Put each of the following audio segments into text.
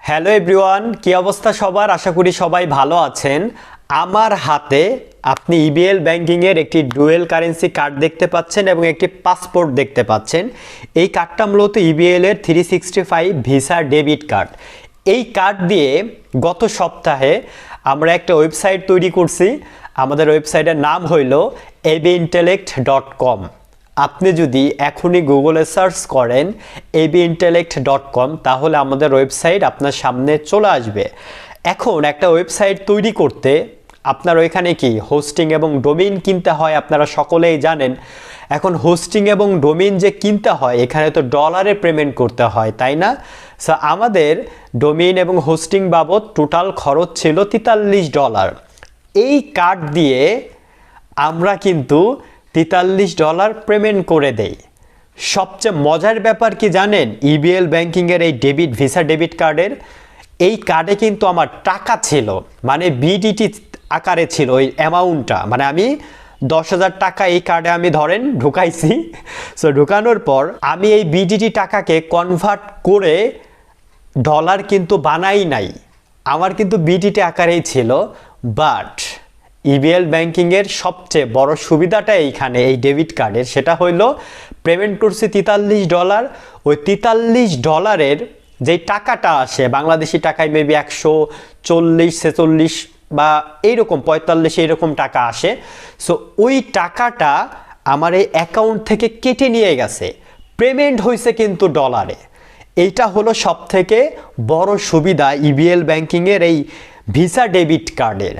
Hello everyone, কি অবস্থা সবার? আশা করি সবাই ভালো আছেন। আমার হাতে আপনি ইবিএল ব্যাংকিংয়ের একটি ডুয়েল কারেন্সি কার্ড দেখতে পাচ্ছেন এবং একটি পাসপোর্ট দেখতে পাচ্ছেন। এই কার্ডটা মূলত ইবিএল-এর 365 ভিসা ডেবিট কার্ড। এই কার্ড দিয়ে গত সপ্তাহে আমরা একটা ওয়েবসাইট তৈরি করছি। আমাদের ওয়েবসাইটের নাম হইল abintellect.com। আপনি যদি এখনই গুগলে সার্চ করেন abintellect.com তাহলে আমাদের ওয়েবসাইট আপনার সামনে চলে আসবে। এখন একটা ওয়েবসাইট তৈরি করতে আপনার ওইখানে কি হোস্টিং এবং ডোমেইন কিনতে হয়, আপনারা সকলেই জানেন। এখন হোস্টিং এবং ডোমেইন যে কিনতে হয় এখানে তো ডলারে পেমেন্ট করতে হয়, তাই না? সো আমাদের ডোমেইন এবং হোস্টিং বাবদ টোটাল খরচ ছিল $43। এই কার্ড দিয়ে আমরা কিন্তু $43 পেমেন্ট করে দেই। সবচেয়ে মজার ব্যাপার কি জানেন? ইবিএল ব্যাংকিংয়ের এই ভিসা ডেবিট কার্ডের এই কার্ডে কিন্তু আমার টাকা ছিল, মানে বিডিটি আকারে ছিল ওই অ্যামাউন্টটা। মানে আমি 10,000 টাকা এই কার্ডে আমি ধরেন ঢুকাইছি। সো ঢুকানোর পর আমি এই বিডিটি টাকাকে কনভার্ট করে ডলার কিন্তু বানাই নাই, আমার কিন্তু বিডিটি আকারেই ছিল। বাট ইবিএল ব্যাংকিংয়ের সবচেয়ে বড় সুবিধাটা এইখানে এই ডেবিট কার্ডের, সেটা হইলো পেমেন্ট করছি $43। ওই $43 যেই টাকাটা আসে বাংলাদেশি টাকায় মেবি 140-46 বা এইরকম 45 এইরকম টাকা আসে। সো ওই টাকাটা আমার এই অ্যাকাউন্ট থেকে কেটে নিয়ে গেছে, পেমেন্ট হয়েছে কিন্তু ডলারে। এইটা হলো সবথেকে বড় সুবিধা ইবিএল ব্যাংকিংয়ের এই ভিসা ডেবিট কার্ডের।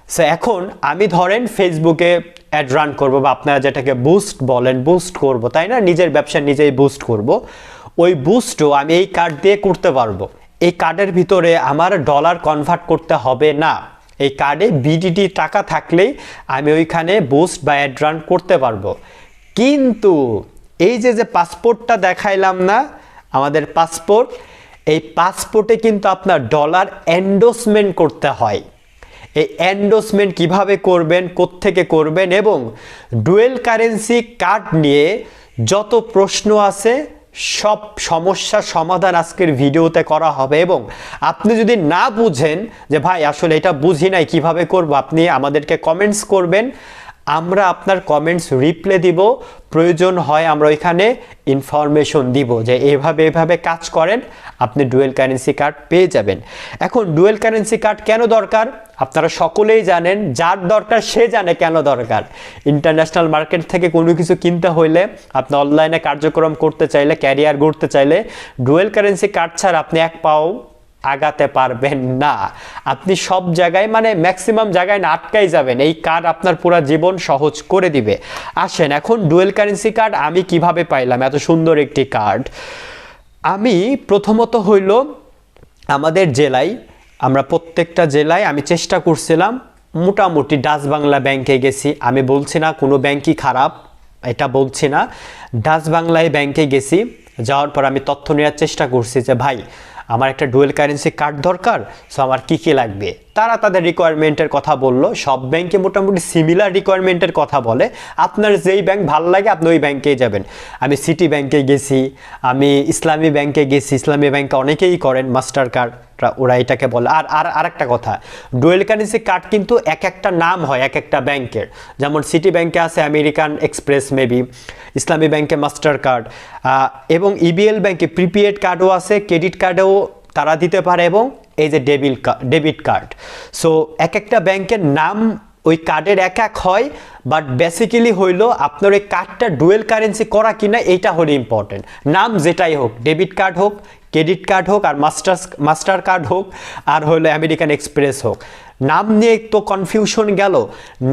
সো এখন আমি ধরেন ফেসবুকে অ্যাড রান করবো, বা আপনারা যেটাকে বুস্ট বলেন, বুস্ট করব, তাই না? নিজের ব্যবসা নিজেই বুস্ট করব। ওই বুস্টও আমি এই কার্ড দিয়ে করতে পারবো। এই কার্ডের ভিতরে আমার ডলার কনভার্ট করতে হবে না। এই কার্ডে বিডিটি টাকা থাকলেই আমি ওইখানে বুস্ট বা অ্যাড রান করতে পারবো। কিন্তু এই যে পাসপোর্টটা দেখাইলাম না, আমাদের পাসপোর্ট, এই পাসপোর্টে কিন্তু আপনার ডলার এন্ডোসমেন্ট করতে হয়। এই এন্ডোসমেন্ট কিভাবে করবেন, কোত্থেকে করবেন, এবং ডুয়েল কারেন্সি কার্ড নিয়ে যত প্রশ্ন আছে সব সমস্যার সমাধান আজকের ভিডিওতে করা হবে। এবং আপনি যদি না বুঝেন যে ভাই আসলে এটা বুঝি নাই কিভাবে করব, আপনি আমাদেরকে কমেন্টস করবেন, আমরা আপনার কমেন্টস রিপ্লাই দিব। প্রয়োজন হয় আমরা ওইখানে ইনফরমেশন দিব যে এভাবে কাজ করেন, আপনি ডুয়েল কারেন্সি কার্ড পেয়ে যাবেন। এখন ডুয়েল কারেন্সি কার্ড কেন দরকার আপনারা সকলেই জানেন। যার দরকার সে জানে কেন দরকার। ইন্টারন্যাশনাল মার্কেট থেকে কোনো কিছু কিনতে হইলে, আপনি অনলাইনে কার্যক্রম করতে চাইলে, ক্যারিয়ার গড়তে চাইলে ডুয়েল কারেন্সি কার্ড ছাড়া আপনি এক পাও আগাতে পারবেন না। আপনি সব জায়গায়, মানে ম্যাক্সিমাম জায়গায় না আটকাই যাবেন। এই কার্ড আপনার পুরো জীবন সহজ করে দিবে। আসেন এখন ডুয়েল কারেন্সি কার্ড আমি কিভাবে পাইলাম, এত সুন্দর একটি কার্ড। আমি প্রথমত হইল আমাদের জেলায়, আমরা প্রত্যেকটা জেলায় আমি চেষ্টা করছিলাম, মোটামুটি ডাচ বাংলা ব্যাংকে গেছি। আমি বলছি না কোনো ব্যাংকই খারাপ, এটা বলছি না। ডাচ বাংলায় ব্যাংকে গেছি, যাওয়ার পর আমি তথ্য নেওয়ার চেষ্টা করছি যে ভাই আমার একটা ডুয়েল কারেন্সি কার্ড দরকার, সো আমার কী কী লাগবে। তারা তাদের রিকোয়ারমেন্টের কথা বললো। সব ব্যাংকে মোটামুটি সিমিলার রিকোয়ারমেন্টের কথা বলে। আপনার যেই ব্যাংক ভালো লাগে আপনি ওই ব্যাংকেই যাবেন। আমি সিটি ব্যাংকে গেছি, আমি ইসলামী ব্যাংকে গেছি। ইসলামী ব্যাংকে অনেকেই করেন মাস্টার কার্ড, ওরা এটাকে বলে। আর একটা কথা, ডুয়েল কারেন্সি কার্ড কিন্তু এক একটা নাম হয় এক একটা ব্যাংকের। যেমন সিটি ব্যাংকে আছে আমেরিকান এক্সপ্রেস, মেবি ইসলামী ব্যাংকে মাস্টার কার্ড, এবং ইবিএল ব্যাংকে প্রিপেড কার্ডও আছে, ক্রেডিট কার্ডেও তারা দিতে পারে, এবং এই যে ডেবিট কার্ড। সো এক একটা ব্যাংকের নাম ওই কার্ডের এক এক হয়, বাট বেসিক্যালি হইল আপনার ওই কার্ডটা ডুয়েল কারেন্সি করা কিনা এইটা হলো ইম্পর্টেন্ট। নাম যেটাই হোক, ডেবিট কার্ড হোক, ক্রেডিট কার্ড হোক, আর মাস্টার কার্ড হোক, আর হলো আমেরিকান এক্সপ্রেস হোক, নাম নিয়ে তো কনফিউশন গেল।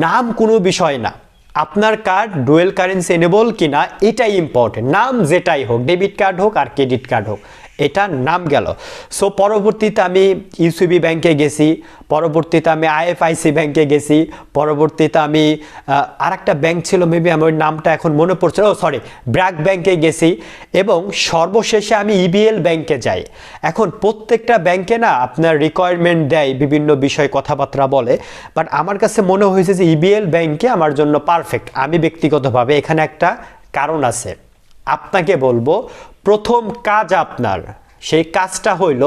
নাম কোনো বিষয় না, আপনার কার্ড ডুয়েল কারেন্সি এনেবল কিনা এটাই ইম্পর্টেন্ট। নাম যেটাই হোক, ডেবিট কার্ড হোক আর ক্রেডিট কার্ড হোক, এটা নাম গেল। সো পরবর্তীতে আমি ইউসিবি ব্যাংকে গেছি, পরবর্তীতে আমি আইএফআইসি ব্যাংকে গেছি, পরবর্তীতে আমি আরেকটা ব্যাংক ছিল, মেবি আমার নামটা এখন মনে পড়ছে, ব্র্যাক ব্যাংকে গেছি, এবং সর্বশেষে আমি ইবিএল ব্যাংকে যাই। এখন প্রত্যেকটা ব্যাংকে না আপনার রিকোয়ারমেন্ট দেয়, বিভিন্ন বিষয় কথাবার্তা বলে, বাট আমার কাছে মনে হয়েছে যে ইবিএল ব্যাংকে আমার জন্য পারফেক্ট। আমি ব্যক্তিগতভাবে, এখানে একটা কারণ আছে, আপনাকে বলবো। প্রথম কাজ আপনার, সেই কাজটা হইল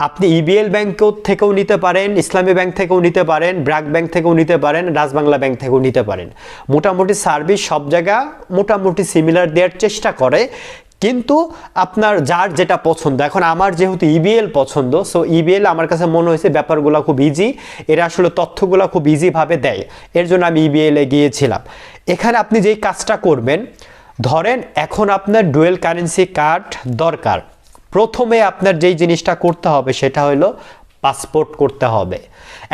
আপনি ইবিএল ব্যাংক থেকেও নিতে পারেন, ইসলামী ব্যাংক থেকেও নিতে পারেন, ব্র্যাক ব্যাংক থেকেও নিতে পারেন, রাজবাংলা ব্যাংক থেকেও নিতে পারেন। মোটামুটি সার্ভিস সব জায়গা মোটামুটি সিমিলার দেওয়ার চেষ্টা করে, কিন্তু আপনার যার যেটা পছন্দ। এখন আমার যেহেতু ইবিএল পছন্দ, সো ইবিএল আমার কাছে মনে হয়েছে ব্যাপারগুলো খুব ইজি, এরা আসলে তথ্যগুলো খুব ইজিভাবে দেয়, এর জন্য আমি ইবিএলে গিয়েছিলাম। এখানে আপনি যেই কাজটা করবেন, ধরেন এখন আপনার ডুয়েল কারেন্সি কার্ড দরকার, প্রথমে আপনার যেই জিনিসটা করতে হবে সেটা হলো পাসপোর্ট করতে হবে।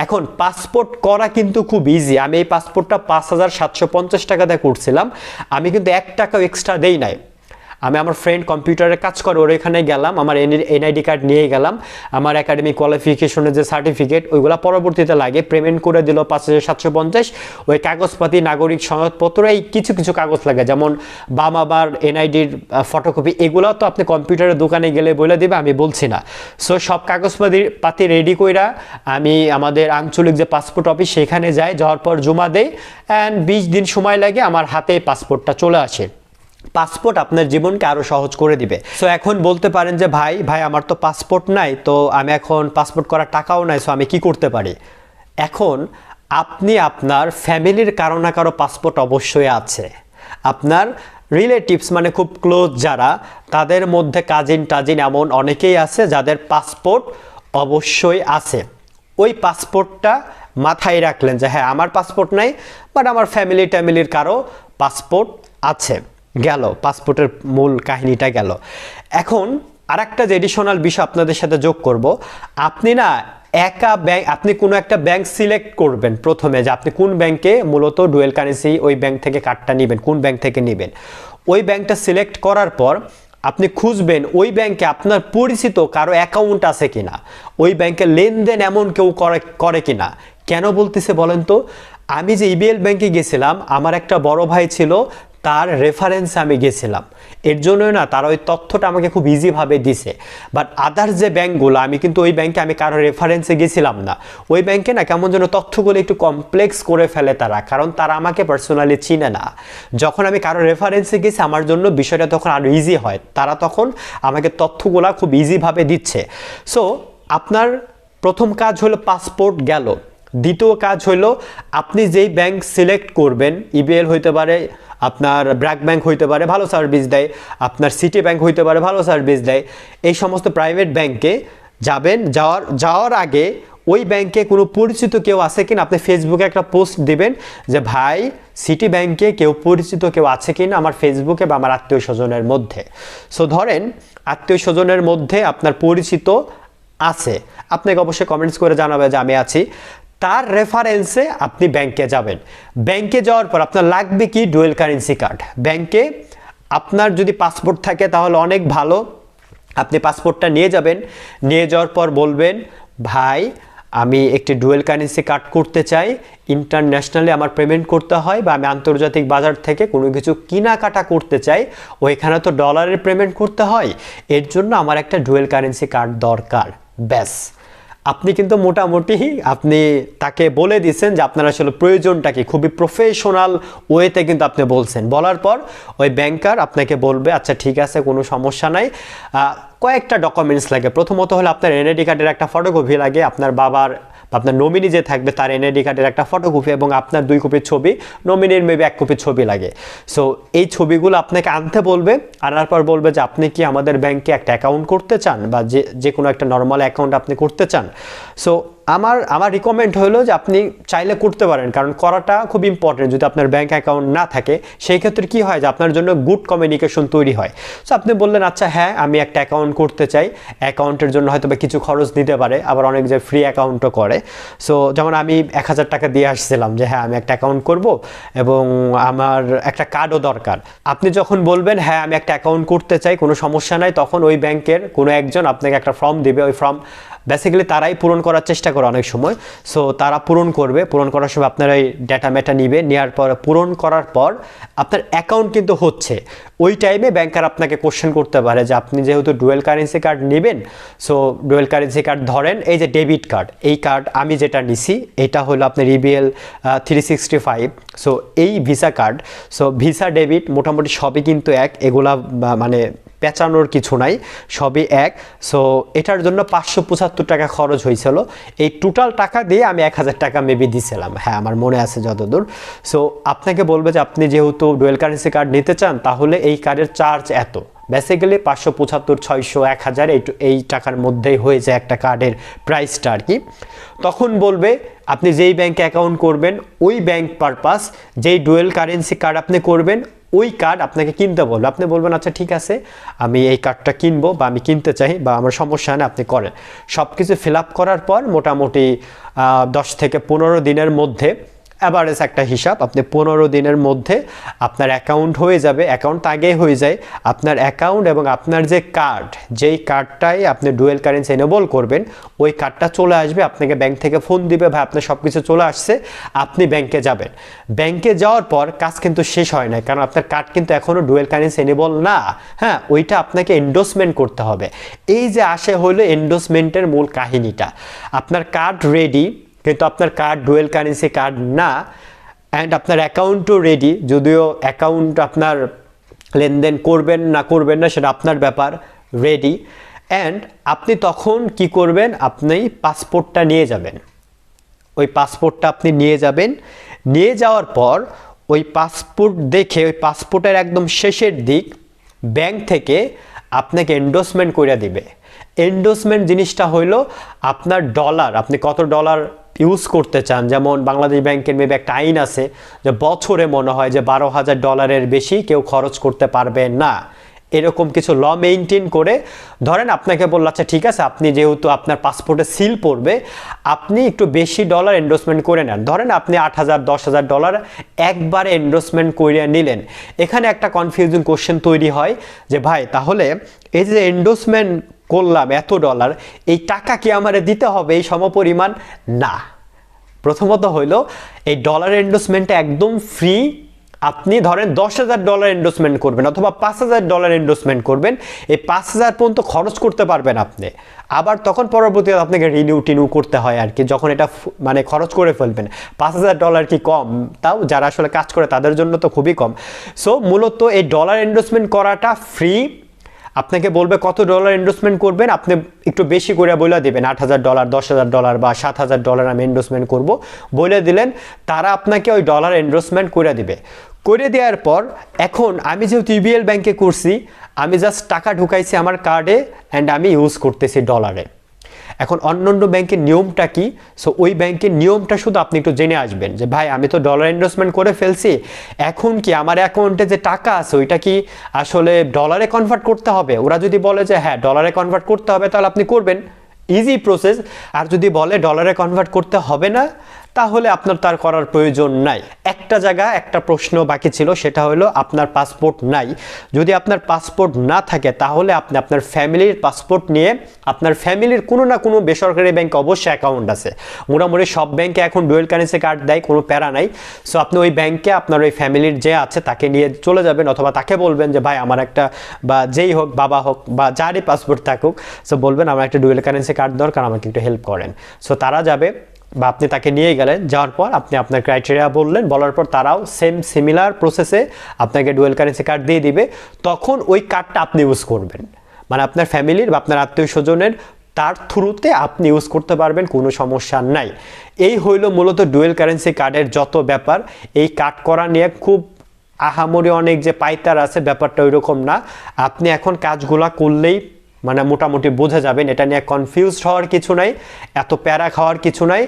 এখন পাসপোর্ট করা কিন্তু খুব ইজি। আমি এই পাসপোর্টটা 5,750 টাকা দিয়ে করছিলাম, আমি কিন্তু 1 টাকাও এক্সট্রা দেই নাই। আমি আমার ফ্রেন্ড কম্পিউটারে কাজ করে ওর এখানে গেলাম, আমার এনআইডি কার্ড নিয়ে গেলাম, আমার একাডেমিক কোয়ালিফিকেশনের যে সার্টিফিকেট ওইগুলো পরবর্তীতে লাগে, পেমেন্ট করে দিল 5,750। ওই কাগজপাতি, নাগরিক সনদপত্র, এই কিছু কিছু কাগজ লাগে, যেমন বাম আবার এনআইডির ফটোকপি, এগুলো তো আপনি কম্পিউটারের দোকানে গেলে বলে দিবে, আমি বলছি না। সো সব কাগজপাতি রেডি কইরা আমি আমাদের আঞ্চলিক যে পাসপোর্ট অফিস সেখানে যাই, যাওয়ার পর জমা দেই, অ্যান্ড 20 দিন সময় লাগে, আমার হাতে পাসপোর্টটা চলে আসে। পাসপোর্ট আপনার জীবনকে আরও সহজ করে দিবে। সো এখন বলতে পারেন যে ভাই আমার তো পাসপোর্ট নাই, তো আমি এখন পাসপোর্ট করার টাকাও নাই, সো আমি কি করতে পারি? এখন আপনি আপনার ফ্যামিলির কারো না কারো পাসপোর্ট অবশ্যই আছে, আপনার রিলেটিভস মানে খুব ক্লোজ যারা, তাদের মধ্যে কাজিন টাজিন এমন অনেকেই আছে যাদের পাসপোর্ট অবশ্যই আছে। ওই পাসপোর্টটা মাথায় রাখলেন যে হ্যাঁ আমার পাসপোর্ট নাই, বাট আমার ফ্যামিলির কারো পাসপোর্ট আছে, গেল পাসপোর্টের মূল কাহিনীটা গেল। এখন আরেকটা যে এডিশনাল বিষয় আপনাদের সাথে যোগ করব, আপনি না একা ব্যাংক, আপনি কোনো একটা ব্যাংক সিলেক্ট করবেন প্রথমে, যে আপনি কোন ব্যাংকে মূলত ডুয়েল কারেন্সি ওই ব্যাংক থেকে কার্ডটা নেবেন, কোন ব্যাংক থেকে নেবেন। ওই ব্যাংকটা সিলেক্ট করার পর আপনি খুঁজবেন ওই ব্যাংকে আপনার পরিচিত কারো অ্যাকাউন্ট আছে কিনা, ওই ব্যাংকে লেনদেন এমন কেউ করে কিনা। কেন বলতেছে বলেন তো? আমি যে ইবিএল ব্যাংকে গেছিলাম, আমার একটা বড় ভাই ছিল, তার রেফারেন্সে আমি গেছিলাম, এর জন্যই না তার ওই তথ্যটা আমাকে খুব ইজিভাবে দিছে। বাট আদার্স যে ব্যাংকগুলো, আমি কিন্তু ওই ব্যাংকে আমি কারো রেফারেন্সে গেছিলাম না, ওই ব্যাংকে না কেমন যেন তথ্যগুলো একটু কমপ্লেক্স করে ফেলে তারা, কারণ তারা আমাকে পার্সোনালি চিনে না। যখন আমি কারো রেফারেন্সে গেছি আমার জন্য বিষয়টা তখন আরও ইজি হয়, তারা তখন আমাকে তথ্যগুলো খুব ইজিভাবে দিচ্ছে। সো আপনার প্রথম কাজ হলো পাসপোর্ট গেল। দ্বিতীয় কাজ হলো আপনি যেই ব্যাংক সিলেক্ট করবেন, ইবিএল হইতে পারে, আপনার ব্র্যাক ব্যাংক হইতে পারে, ভালো সার্ভিস দেয়, আপনার সিটি ব্যাংক হইতে পারে, ভালো সার্ভিস দেয়, এই সমস্ত প্রাইভেট ব্যাংকে যাবেন। যাওয়ার আগে ওই ব্যাংকে কোনো পরিচিত কেউ আছে কিনা আপনি ফেসবুকে একটা পোস্ট দিবেন যে ভাই সিটি ব্যাংকে কেউ পরিচিত কেউ আছে কিনা আমার ফেসবুকে বা আমার আত্মীয় স্বজনের মধ্যে। সো ধরেন আত্মীয় স্বজনের মধ্যে আপনার পরিচিত আছে, আপনাকে অবশ্যই কমেন্টস করে জানাবে যে আমি আছি, তার রেফারেন্সে আপনি ব্যাংকে যাবেন। ব্যাংকে যাওয়ার পর আপনার লাগবে কি? Dual currency card. ব্যাংকে আপনার যদি পাসপোর্ট থাকে তাহলে অনেক ভালো, আপনি পাসপোর্টটা নিয়ে যাবেন, নিয়ে যাওয়ার পর বলবেন ভাই আমি একটি ডুয়েল কারেন্সি কার্ড করতে চাই, ইন্টারন্যাশনালি আমার পেমেন্ট করতে হয়, বা আমি আন্তর্জাতিক বাজার থেকে কোনো কিছু কেনাকাটা করতে চাই, ওইখানে তো ডলারের পেমেন্ট করতে হয়, এর জন্য আমার একটা ডুয়েল কারেন্সি কার্ড দরকার। ব্যাস, আপনি কিন্তু মোটামুটি আপনি তাকে বলে দিয়েছেন যে আপনার আসলে প্রয়োজনটা কি, খুবই প্রফেশনাল ওয়েতে কিন্তু আপনি বলছেন। বলার পর ওই ব্যাংকার আপনাকে বলবে আচ্ছা ঠিক আছে কোনো সমস্যা নাই, কয়েকটা ডকুমেন্টস লাগে। প্রথমত হলো আপনার এনআইডি কার্ডের একটা ফটোকপি লাগে, আপনার বাবার আপনার নমিনি যে থাকবে তার এনআইডি কার্ডের একটা ফটোকপি, এবং আপনার 2 কপি ছবি, নমিনির মেবি 1 কপি ছবি লাগে। সো এই ছবিগুলো আপনাকে আনতে বলবে, আনার পর বলবে যে আপনি কি আমাদের ব্যাংকে একটা অ্যাকাউন্ট করতে চান, বা যে কোনো একটা নর্মাল অ্যাকাউন্ট আপনি করতে চান। সো আমার রিকমেন্ড হলো যে আপনি চাইলে করতে পারেন, কারণ করাটা খুব ইম্পর্টেন্ট। যদি আপনার ব্যাংক অ্যাকাউন্ট না থাকে সেই ক্ষেত্রে কি হয় যে আপনার জন্য গুড কমিউনিকেশন তৈরি হয়। সো আপনি বললেন আচ্ছা হ্যাঁ আমি একটা অ্যাকাউন্ট করতে চাই, অ্যাকাউন্টের জন্য হয়তো বা কিছু খরচ দিতে পারে, আবার অনেক যে ফ্রি অ্যাকাউন্টও করে। সো যেমন আমি 1000 টাকা দিয়ে আসছিলাম যে হ্যাঁ আমি একটা অ্যাকাউন্ট করব এবং আমার একটা কার্ডও দরকার। আপনি যখন বলবেন হ্যাঁ আমি একটা অ্যাকাউন্ট করতে চাই, কোনো সমস্যা নাই, তখন ওই ব্যাংকের কোনো একজন আপনাকে একটা ফর্ম দিবে। ওই ফর্ম বেসিক্যালি তারাই পূরণ করার চেষ্টা করে অনেক সময়। সো তারা পূরণ করবে, পূরণ করার সময় আপনার এই ডেটা মেটা নিবে, নেওয়ার পর পূরণ করার পর আপনার অ্যাকাউন্ট কিন্তু হচ্ছে। ওই টাইমে ব্যাংকার আপনাকে কোশ্চেন করতে পারে যে আপনি যেহেতু ডুয়েল কারেন্সি কার্ড নেবেন, সো ডুয়েল কারেন্সি কার্ড ধরেন এই যে ডেবিট কার্ড, এই কার্ড আমি যেটা নিছি এটা হলো আপনার ইবিএল 365। সো এই visa card, so visa debit মোটামুটি সবই কিন্তু এক, এগুলা মানে পেঁচানোর কিছু নাই, সবই এক। সো এটার জন্য 575 টাকা খরচ হয়েছিল। এই টোটাল টাকা দিয়ে আমি 1000 টাকা মেবি দিছিলাম, হ্যাঁ আমার মনে আছে যতদূর। সো আপনাকে বলবে যে আপনি যেহেতু ডুয়েল কারেন্সি কার্ড নিতে চান তাহলে এই কার্ডের চার্জ এত, বেসিক্যালি 575, 600, 1000 এই টাকার মধ্যেই হয়ে যায় একটা কার্ডের প্রাইসটা আর কি। তখন বলবে আপনি যেই ব্যাংকে অ্যাকাউন্ট করবেন ওই ব্যাংক পারপাস, যেই ডুয়েল কারেন্সি কার্ড আপনি করবেন ওই কার্ড আপনাকে কিনতে বলবে। আপনি বলবেন আচ্ছা ঠিক আছে আমি এই কার্ডটা কিনবো বা আমি কিনতে চাই বা আমার সমস্যা নেই, আপনি করেন। সব কিছু ফিল আপ করার পর মোটামুটি 10 থেকে 15 দিনের মধ্যে, অ্যাভারেজ একটা হিসাব, আপনি 15 দিনের মধ্যে আপনার অ্যাকাউন্ট হয়ে যাবে। অ্যাকাউন্ট আগেই হয়ে যায়, আপনার অ্যাকাউন্ট এবং আপনার যে কার্ড, যেই কার্ডটাই আপনি ডুয়েল কারেন্সি এনেবল করবেন ওই কার্ডটা চলে আসবে। আপনাকে ব্যাংক থেকে ফোন দিবে, ভাই আপনার সব কিছু চলে আসছে, আপনি ব্যাংকে যাবেন। ব্যাংকে যাওয়ার পর কাজ কিন্তু শেষ হয় না, কারণ আপনার কার্ড কিন্তু এখনও ডুয়েল কারেন্সি এনেবল না। হ্যাঁ, ওইটা আপনাকে এন্ডোর্সমেন্ট করতে হবে। এই যে আসে হলো এন্ডোর্সমেন্টের মূল কাহিনীটা। আপনার কার্ড রেডি কিন্তু আপনার কার্ড ডুয়েল কারেন্সি কার্ড না, অ্যান্ড আপনার অ্যাকাউন্টও রেডি, যদিও অ্যাকাউন্ট আপনার লেনদেন করবেন না করবেন না সেটা আপনার ব্যাপার, রেডি। অ্যান্ড আপনি তখন কি করবেন, আপনি পাসপোর্টটা নিয়ে যাবেন। ওই পাসপোর্টটা আপনি নিয়ে যাবেন, নিয়ে যাওয়ার পর ওই পাসপোর্ট দেখে, ওই পাসপোর্টের একদম শেষের দিক ব্যাংক থেকে আপনাকে এন্ডোর্সমেন্ট করে দিবে। এন্ডোর্সমেন্ট জিনিসটা হইল আপনার ডলার, আপনি কত ডলার ইউজ করতে চান। যেমন বাংলাদেশ ব্যাংকের মেবি একটা আইন আছে যে বছরে মনে হয় যে 12,000 ডলারের বেশি কেউ খরচ করতে পারবে না, এরকম কিছু ল মেইনটেইন করে। ধরেন আপনাকে বলল আচ্ছা ঠিক আছে আপনি যেহেতু আপনার পাসপোর্টে সিল পড়বে আপনি একটু বেশি ডলার এন্ডোর্সমেন্ট করে নেন। ধরেন আপনি 8,000 10,000 ডলার একবারে এন্ডোর্সমেন্ট করে নিলেন। এখানে একটা কনফিউজিং কোশ্চেন তৈরি হয় যে ভাই তাহলে এই যে এন্ডোর্সমেন্ট করলাম এত ডলার, এই টাকা কি আমারে দিতে হবে এই সমপরিমাণ? না। প্রথমত হইল এই ডলার এন্ডোর্সমেন্টটা একদম ফ্রি। আপনি ধরেন 10,000 ডলার এন্ডোর্সমেন্ট করবেন অথবা 5,000 ডলার এন্ডোর্সমেন্ট করবেন, এই 5,000 পর্যন্ত খরচ করতে পারবেন আপনি। আবার তখন পরবর্তীতে আপনাকে রিনিউ করতে হয় আর কি, যখন এটা মানে খরচ করে ফেলবেন। 5,000 ডলার কি কম? তাও যারা আসলে কাজ করে তাদের জন্য তো খুবই কম। সো মূলত এই ডলার এন্ডোর্সমেন্ট করাটা ফ্রি। আপনাকে বলবে কত ডলার এন্ডোর্সমেন্ট করবেন, আপনি একটু বেশি করে বলে দেবেন 8,000 ডলার, 10,000 ডলার বা 7,000 ডলার আমি এন্ডোর্সমেন্ট করব বলে দিলেন, তারা আপনাকে ওই ডলার এন্ডোর্সমেন্ট করে দিবে। করে দেওয়ার পর এখন আমি যেহেতু ইবিএল ব্যাংকে করছি, আমি জাস্ট টাকা ঢুকাইছি আমার কার্ডে অ্যান্ড আমি ইউজ করতেছি ডলারে। এখন অন্যান্য ব্যাংকের নিয়মটা কি? সো ওই ব্যাংকের নিয়মটা শুধু আপনি একটু জেনে আসবেন যে ভাই আমি তো ডলার এন্ডোর্সমেন্ট করে ফেলছি, এখন কি আমার অ্যাকাউন্টে যে টাকা আছে ওইটা কি আসলে ডলারে কনভার্ট করতে হবে? ওরা যদি বলে যে হ্যাঁ ডলারে কনভার্ট করতে হবে তাহলে আপনি করবেন, ইজি প্রসেস। আর যদি বলে ডলারে কনভার্ট করতে হবে না তাহলে আপনার তার করার প্রয়োজন নাই। একটা জায়গা একটা প্রশ্ন বাকি ছিল, সেটা হলো আপনার পাসপোর্ট নাই। যদি আপনার পাসপোর্ট না থাকে তাহলে আপনি আপনার ফ্যামিলির পাসপোর্ট নিয়ে, আপনার ফ্যামিলির কোনো না কোনো বেসরকারি ব্যাংকে অবশ্যই অ্যাকাউন্ট আছে, মোটামুটি সব ব্যাংকে এখন ডুয়েল কারেন্সি কার্ড দেয়, কোনো প্যারা নাই। সো আপনি ওই ব্যাংকে আপনার ওই ফ্যামিলির যে আছে তাকে নিয়ে চলে যাবেন, অথবা তাকে বলবেন যে ভাই আমার একটা, বা যেই হোক বাবা হোক বা যারই পাসপোর্ট থাকুক, সো বলবেন আমার একটা ডুয়েল কারেন্সি কার্ড দরকার, আমাকে একটু হেল্প করেন। সো তারা যাবে বা আপনি তাকে নিয়ে গেলেন, যাওয়ার পর আপনি আপনার ক্রাইটেরিয়া বললেন, বলার পর তারাও সিমিলার প্রসেসে আপনাকে ডুয়েল কারেন্সি কার্ড দিয়ে দিবে। তখন ওই কার্ডটা আপনি ইউজ করবেন, মানে আপনার ফ্যামিলির বা আপনার আত্মীয় স্বজনের তার থ্রুতে আপনি ইউজ করতে পারবেন, কোনো সমস্যা নাই। এই হইল মূলত ডুয়েল কারেন্সি কার্ডের যত ব্যাপার। এই কার্ড করা নিয়ে খুব আহামরি অনেক যে পাইতার আছে, ব্যাপারটা ওই রকম না। আপনি এখন কাজগুলা করলেই মানে মোটামুটি বোঝা যাবেন, এটা নিয়ে কনফিউজড হওয়ার কিছু নাই, এত প্যারা খাওয়ার কিছু নাই।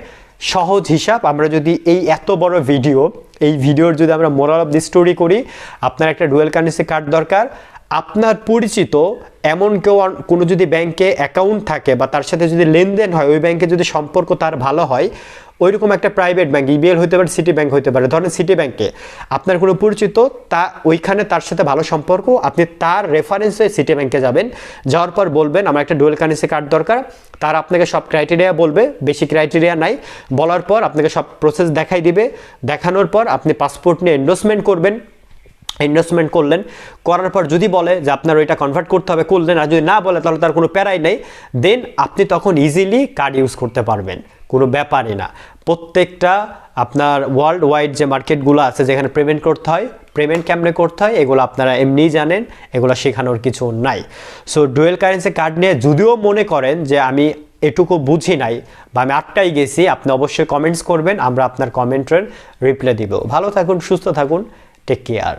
সহজ হিসাব। আমরা যদি এই এত বড় ভিডিও, এই ভিডিওর যদি আমরা মোরাল অফ দি স্টোরি করি, আপনার একটা ডুয়েল কারেন্সি কার্ড দরকার, আপনার পরিচিত এমন কেউ কোনো যদি ব্যাংকে অ্যাকাউন্ট থাকে বা তার সাথে যদি লেনদেন হয়, ওই ব্যাংকে যদি সম্পর্ক তার ভালো হয়, ওইরকম একটা প্রাইভেট ব্যাংক, ইবিএল হতে পারে, সিটি ব্যাংক হতে পারে, ধরেন সিটি ব্যাংকে আপনার কোনো পরিচিত, তা ওইখানে তার সাথে ভালো সম্পর্ক, আপনি তার রেফারেন্সে সিটি ব্যাংকে যাবেন, যাওয়ার পর বলবেন আমার একটা ডুয়েল কারেন্সি কার্ড দরকার। তারা আপনাকে সব ক্রাইটেরিয়া বলবে, বেশি ক্রাইটেরিয়া নাই, বলার পর আপনাকে সব প্রসেস দেখাই দিবে। দেখানোর পর আপনি পাসপোর্ট নিয়ে এন্ডোর্সমেন্ট করবেন। ইনভেস্টমেন্ট করলেন, করার পর যদি বলে যে আপনার ওইটা কনভার্ট করতে হবে, করলেন। আর যদি না বলে তাহলে তার কোনো প্যারাই নেই, দেন আপনি তখন ইজিলি কার্ড ইউজ করতে পারবেন, কোনো ব্যাপারই না। প্রত্যেকটা আপনার ওয়ার্ল্ড ওয়াইড যে মার্কেটগুলো আছে যেখানে পেমেন্ট করতে হয়, পেমেন্ট কেমনে করতে হয় এগুলো আপনারা এমনিই জানেন, এগুলো শেখানোর কিছু নাই। সো ডুয়েল কারেন্সি কার্ড নিয়ে যদিও মনে করেন যে আমি এটুকু বুঝি নাই বা আমি আটটাই গেছি, আপনি অবশ্যই কমেন্টস করবেন, আমরা আপনার কমেন্টের রিপ্লাই দিব। ভালো থাকুন, সুস্থ থাকুন, টেক কেয়ার।